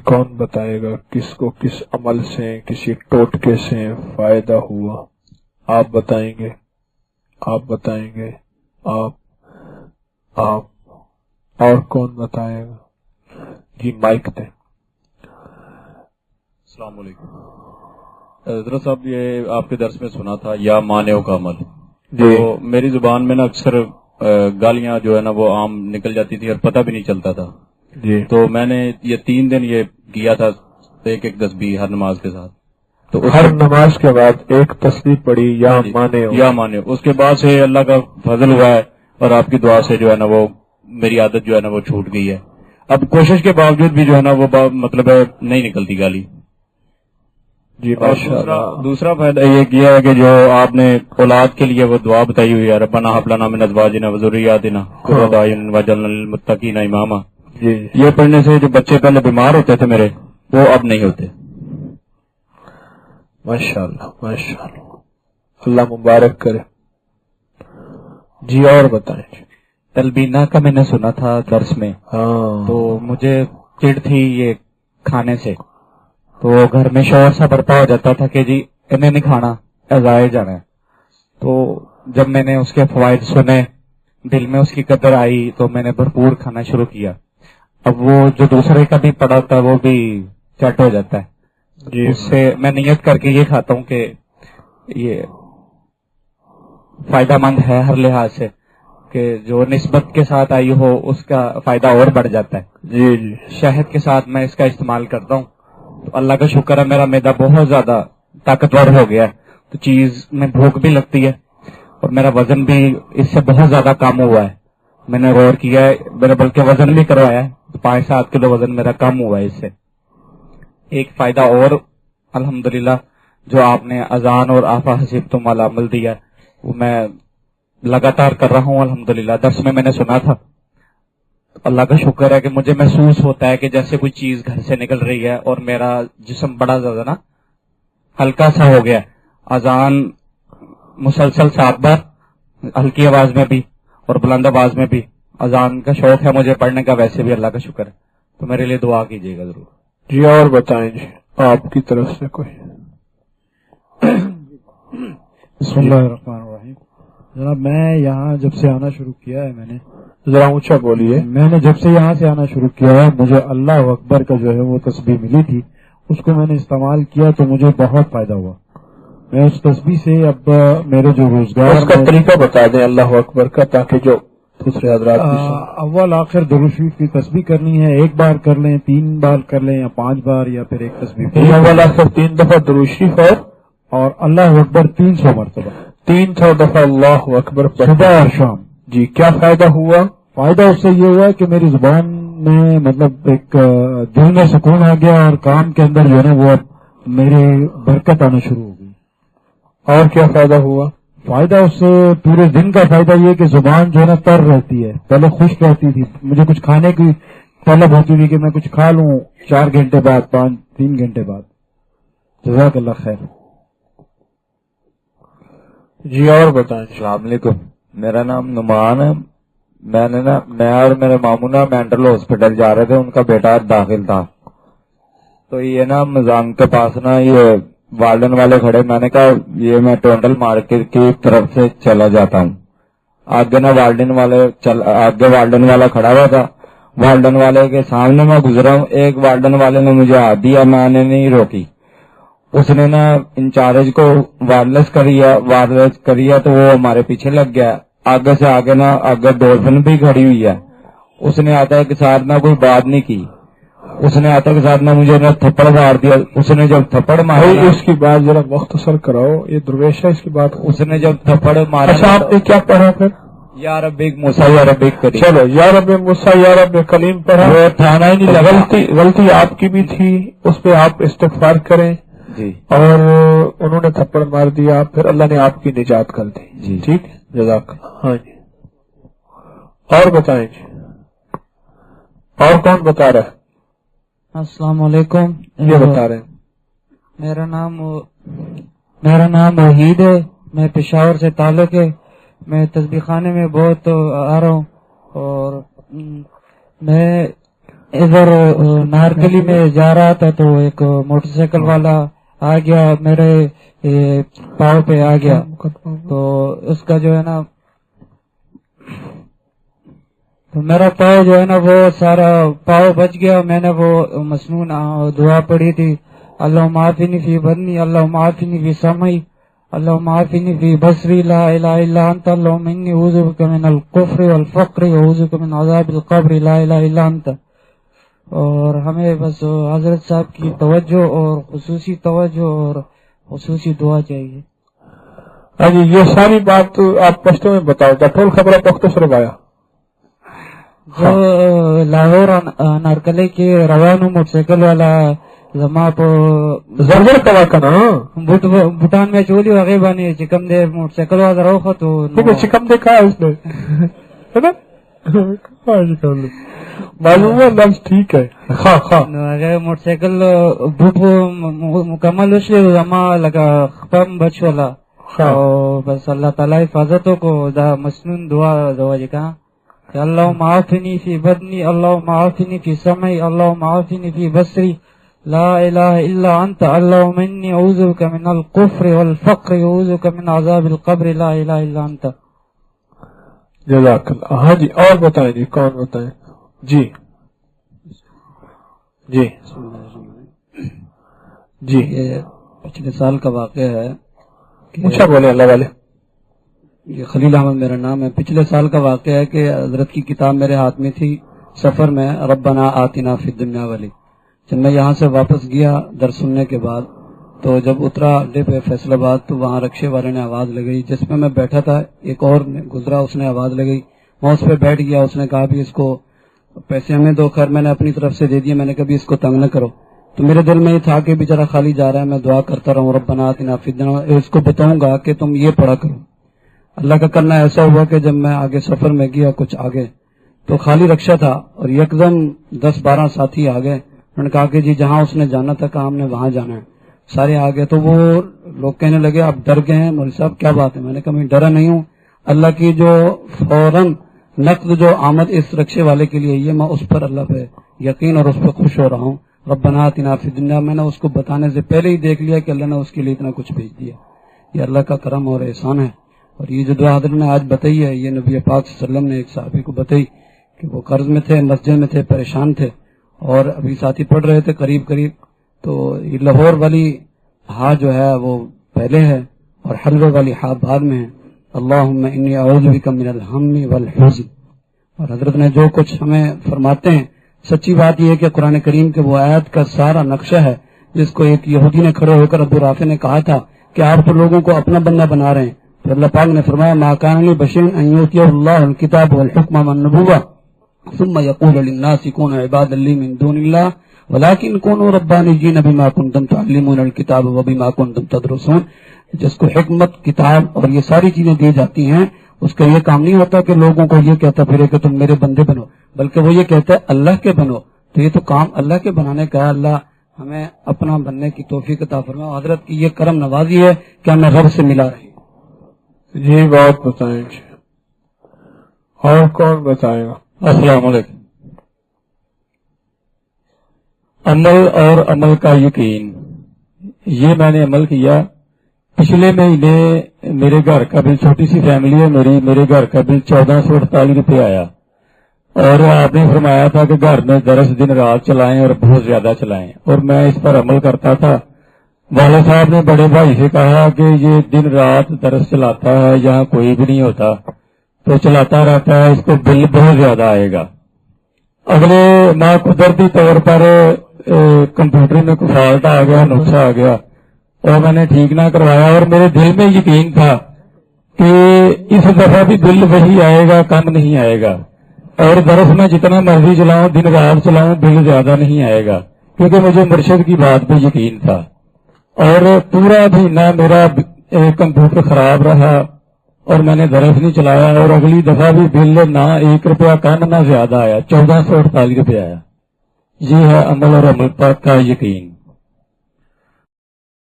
کون بتائے گا کس کو کس عمل سے کسی ٹوٹکے سے فائدہ ہوا؟ آپ بتائیں گے؟ آپ بتائیں گے؟ آپ اور کون بتائے گا؟ جی مائک دیں۔ السلام علیکم حضرت صاحب، یہ آپ کے درس میں سنا تھا یا مانعوں کا عمل، جی تو میری زبان میں نا اکثر گالیاں جو ہے نا وہ عام نکل جاتی تھی اور پتہ بھی نہیں چلتا تھا۔ جی تو میں نے یہ 3 دن یہ کیا تھا، ایک تسبیح ہر نماز کے ساتھ۔ تو ہر نماز کے بعد ایک تسبیح پڑھی یا مانے اس کے بعد سے اللہ کا فضل ہوا ہے اور آپ کی دعا سے جو ہے نا وہ میری عادت جو ہے نا وہ چھوٹ گئی ہے۔ اب کوشش کے باوجود بھی جو ہے نا وہ مطلب ہے نہیں نکلتی گالی۔ جی اور دوسرا فائدہ یہ کیا ہے کہ جو آپ نے اولاد کے لیے وہ دعا بتائی ہوئی ہے، ربنا ہب لنا من ازواجنا وذریاتنا قرۃ اعین واجعلنا للمتقین اماما، یہ پڑھنے سے جو بچے پہلے بیمار ہوتے تھے میرے وہ اب نہیں ہوتے۔ ماشاءاللہ ماشاءاللہ، اللہ مبارک کرے۔ جی اور بتائیں۔ تلبینہ کا میں نے سنا تھا درس میں، تو مجھے چڑ تھی یہ کھانے سے، تو گھر میں شور سا برپا ہو جاتا تھا کہ جی انہیں نہیں کھانا، ضائع جانا ہے۔ تو جب میں نے اس کے فوائد سنے، دل میں اس کی قدر آئی، تو میں نے بھرپور کھانا شروع کیا۔ اب وہ جو دوسرے کا بھی پڑا ہوتا ہے وہ بھی چٹ ہو جاتا ہے۔ جی اس سے میں نیت کر کے یہ کھاتا ہوں کہ یہ فائدہ مند ہے ہر لحاظ سے، کہ جو نسبت کے ساتھ آئی ہو اس کا فائدہ اور بڑھ جاتا ہے۔ جی جی شہد کے ساتھ میں اس کا استعمال کرتا ہوں، تو اللہ کا شکر ہے میرا معدہ بہت زیادہ طاقتور ہو گیا ہے، تو چیز میں بھوک بھی لگتی ہے اور میرا وزن بھی اس سے بہت زیادہ کم ہوا ہے۔ میں نے غور کیا ہے، میں نے بلکہ وزن بھی کروایا ہے، 5-7 کلو وزن میرا کم ہوا ہے اس سے۔ ایک فائدہ اور الحمدللہ جو آپ نے اذان اور آفا حسبتم والا عمل دیا، وہ میں لگاتار کر رہا ہوں الحمدللہ۔ درس میں نے سنا تھا، اللہ کا شکر ہے کہ مجھے محسوس ہوتا ہے کہ جیسے کوئی چیز گھر سے نکل رہی ہے اور میرا جسم بڑا زیادہ نا ہلکا سا ہو گیا۔ اذان مسلسل 7 بار، ہلکی آواز میں بھی اور بلند آواز میں بھی۔ اذان کا شوق ہے مجھے پڑھنے کا، ویسے بھی اللہ کا شکر ہے، تو میرے لیے دعا کیجیے گا ضرور۔ جی اور بتائیں جی آپ کی طرف سے کوئی۔ بسم اللہ الرحمن الرحیم۔ جناب میں یہاں جب سے آنا شروع کیا ہے، میں نے ذرا اونچا بولیے۔ میں نے جب سے یہاں سے آنا شروع کیا ہے، مجھے اللہ اکبر کا جو ہے وہ تسبیح ملی تھی، اس کو میں نے استعمال کیا تو مجھے بہت فائدہ ہوا۔ میں اس تسبیح سے اب میرے جو روزگار، اس کا طریقہ بتا دیں اللہ اکبر کا، تاکہ جو دوسرے حضرات بھی سنیں۔ اول آخر درود شریف کی تسبیح کرنی ہے، 1 بار کر لیں، 3 بار کر لیں، یا 5 بار، یا پھر ایک تسبیح اول آخر 3 دفعہ درود شریف اور اللہ اکبر 300 مرتبہ، 300 دفعہ اللہ اکبر صبح اور شام۔ جی کیا فائدہ ہوا؟ فائدہ اس سے یہ ہوا کہ میری زبان میں مطلب ایک دل میں سکون آ گیا، اور کام کے اندر جو ہے نا وہ اب میرے برکت آنا شروع ہو گئی۔ اور کیا فائدہ ہوا؟ فائدہ اس سے پورے دن کا فائدہ یہ کہ زبان جو ہے نا تر رہتی ہے، پہلے خشک رہتی تھی، مجھے کچھ کھانے کی طلب ہوتی تھی کہ میں کچھ کھا لوں 4 گھنٹے بعد، 3 گھنٹے بعد۔ جزاک اللہ خیر۔ جی اور بتائیں۔ السلام علیکم، میرا نام نعمان ہے۔ میں اور میرے ماموں نا مینٹل ہاسپٹل جا رہے تھے، ان کا بیٹا داخل تھا، تو یہ نا مزان کے پاس نا یہ وارڈن والے کھڑے، میں نے کہا یہ میں ٹونڈل مارکیٹ کی طرف سے چلا جاتا ہوں۔ آگے نا آگے وارڈن والا کھڑا ہوا تھا، وارڈن والے کے سامنے میں گزرا ہوں، ایک وارڈن والے نے مجھے ہاتھ دیا، میں نے نہیں روکی، اس نے نا انچارج کو وائرلیس کریا تو وہ ہمارے پیچھے لگ گیا۔ آگے سے آگے نا آگے ڈولفن بھی کھڑی ہوئی ہے، اس نے آتا کے ساتھ نہ کوئی بات نہیں کی، اس نے آتا کے ساتھ نہ مجھے نہ تھپڑ مار دیا۔ اس نے جب تھپڑ مارا، اس کی بات ذرا مختصر کراؤ، یہ درویش ہے اس کی بات۔ اس نے جب تھپڑ مارا، اچھا آپ نے کیا پڑھا پھر؟ یا رب موسیٰ یا رب کریم، چلو یا رب موسیٰ یا رب کلیم پڑھا، وہ تھانہ ہی نہیں لگا۔ غلطی آپ کی بھی تھی، اس پہ آپ استغفار کریں جی، اور انہوں نے تھپڑ مار دیا، پھر اللہ نے آپ کی نجات کر دی جی، ٹھیک ہے، جزاک اللہ۔ ہاں جی اور بتائیں جی، اور کون بتا رہا ہے؟ السلام علیکم، یہ بتا رہے ہیں۔ میرا نام وحید ہے، میں پشاور سے تعلق ہے، میں تسبیح خانے میں بہت آ رہا ہوں، اور میں ادھر نارکلی میں جا رہا تھا تو ایک موٹر سائیکل والا آ گیا، میرے پاؤں پہ آ گیا، تو اس کا جو ہے نا تو میرا پاؤں جو ہے نا وہ سارا پاؤں بچ گیا. میں نے وہ مسنون دعا پڑھی تھی، اللہم عافنی فی بدنی، اللہم عافنی فی سمعی، اللہم عافنی فی بصری، لا الہ الا انت، اللہم انی اعوذ بک من الکفر والفقر واعوذ بک من عذاب القبر، لا الہ الا انت. اور ہمیں بس حضرت صاحب کی توجہ اور خصوصی توجہ اور خصوصی دعا چاہیے. ہاں جی، یہ ساری بات تو آپ پشتو میں بتاؤ تھا، ٹول خبر پختو سر بایا جو لاہور نارکلے کے روانو موٹر سائیکل والا زما پو زرزر کوا کنا بھوٹان میں چولی وغیرہ بانی چکم دے موٹر سائیکل والا روخا تو چکم دے کہا اس نے معلوم ہے لفظ ٹھیک ہے. موٹر سائیکل بھوٹ مکمل اسلے زما لگا خپم بچ والا، بس اللہ تعالی حفاظتوں کو دا مسنون دعا جی کہاں کہ اللہم عافنی فی بدنی، اللہم عافنی فی سمعی، اللہم عافنی فی بصری، لا الہ الا انت، اللہم انی اعوذ بک من الکفر والفقر واعوذ بک من عذاب القبر، لا الہ الا انت. جزاک اللہ. ہاں جی، اور بتائیں جی، کون بتائیں جی جی جی. یہ پچھلے سال کا واقعہ ہے. اچھا بولے اللہ والے. یہ خلیل احمد میرا نام ہے. پچھلے سال کا واقعہ ہے کہ حضرت کی کتاب میرے ہاتھ میں تھی، سفر میں ربنا آتنا فی الدنیا والی. جب میں یہاں سے واپس گیا درس سننے کے بعد، تو جب اترا اڈے پہ فیصل آباد تو وہاں رکشے والے نے آواز لگائی، جس میں بیٹھا تھا ایک اور گزرا، اس نے آواز لگائی، میں اس پہ بیٹھ گیا. اس نے کہا بھی اس کو پیسے ہمیں دو. خیر میں نے اپنی طرف سے دے دیے، میں نے کبھی اس کو تنگ نہ کرو. تو میرے دل میں یہ تھا کہ بیچارہ خالی جا رہا ہے، میں دعا کرتا رہوں ربنا آتنا فی الدنیا. اس کو بتاؤں گا کہ تم یہ پڑھا کرو. اللہ کا کرنا ایسا ہوا کہ جب میں آگے سفر میں گیا کچھ آگے تو خالی رکشہ تھا اور یکدم 10-12 ساتھی آ گئے. انہوں نے کہا کہ جی جہاں اس نے جانا تھا کہا ہم نے وہاں جانا ہے. سارے آ گئے تو وہ لوگ کہنے لگے آپ ڈر گئے ہیں مولوی صاحب، کیا بات ہے؟ میں نے کہا میں ڈرا نہیں ہوں، اللہ کی جو فوراً نقد جو آمد اس رکشے والے کے لیے یہ میں اس پر اللہ پہ یقین اور اس پہ خوش ہو رہا ہوں. ربنا آتنا فی الدنیا میں نے اس کو بتانے سے پہلے ہی دیکھ لیا کہ اللہ نے اس کے لیے اتنا کچھ بھیج دیا. یہ اللہ کا کرم اور احسان ہے. اور یہ جو دعا حضرت نے آج بتائی ہے، یہ نبی پاک صلی اللہ علیہ وسلم نے ایک صحابی کو بتائی کہ وہ قرض میں تھے، مسجد میں تھے، پریشان تھے، اور ابھی ساتھی پڑھ رہے تھے قریب تو یہ لاہور والی ہا جو ہے وہ پہلے ہے اور حلوہ والی ہا بعد میں ہے. اللہم انی اعوذ بک من الہم والحزن. اور حضرت نے جو کچھ ہمیں فرماتے ہیں، سچی بات یہ ہے کہ قرآن کریم کے وہ آیت کا سارا نقشہ ہے جس کو ایک یہودی نے کھڑے ہو کر ابو رافع نے کہا تھا کہ آپ تو لوگوں کو اپنا بندہ بنا رہے ہیں. تو اللہ پاک نے فرمایا ما کان لبشر ان یؤتیہ اللہ الکتاب والحکم والنبوۃ ثم یقول للناس کونوا عبادا لی من دون اللہ ولکن کونوا ربانیین بما کنتم تعلمون الکتاب وبما کنتم تدرسون. جس کو حکمت، کتاب اور یہ ساری چیزیں دی جاتی ہیں، اس کا یہ کام نہیں ہوتا کہ لوگوں کو یہ کہتا پھرے کہ تم میرے بندے بنو، بلکہ وہ یہ کہتا ہے اللہ کے بنو. تو یہ تو کام اللہ کے بنانے کا ہے. اللہ ہمیں اپنا بننے کی توفیق عطا فرمائے. حضرت کی یہ کرم نوازی ہے کہ ہمیں رب سے ملا رہی. یہ بات بتائیں جی، اور کون بتائے گا؟ السلام علیکم. عمل اور عمل کا یقین، یہ میں نے عمل کیا. پچھلے مہینے میرے گھر کا بل، چھوٹی سی فیملی ہے میرے گھر کا بل 1448 روپے آیا، اور آپ نے فرمایا تھا کہ گھر میں درس دن رات چلائیں اور بہت زیادہ چلائیں، اور میں اس پر عمل کرتا تھا. والد صاحب نے بڑے بھائی سے کہا کہ یہ دن رات درس چلاتا ہے، یہاں کوئی بھی نہیں ہوتا تو چلاتا رہتا ہے، اس کو بل بہت زیادہ آئے گا. اگلے ماہ قدرتی طور پر کمپیوٹر میں کوئی فالٹ آ گیا، نقصہ آ گیا، اور میں نے ٹھیک نہ کروایا، اور میرے دل میں یقین تھا کہ اس دفعہ بھی بل وہی آئے گا، کم نہیں آئے گا، اور درس میں جتنا مرضی چلاؤں، دن رات چلاؤں، بل زیادہ نہیں آئے گا، کیونکہ مجھے مرشد کی بات پہ یقین تھا. اور پورا مہینہ میرا کمپیوٹر خراب رہا اور میں نے درس نہیں چلایا، اور اگلی دفعہ بھی بل نہ 1 روپیہ کم نہ زیادہ آیا، 1448 روپے آیا. یہ ہے عمل اور عمل پر کا یقین.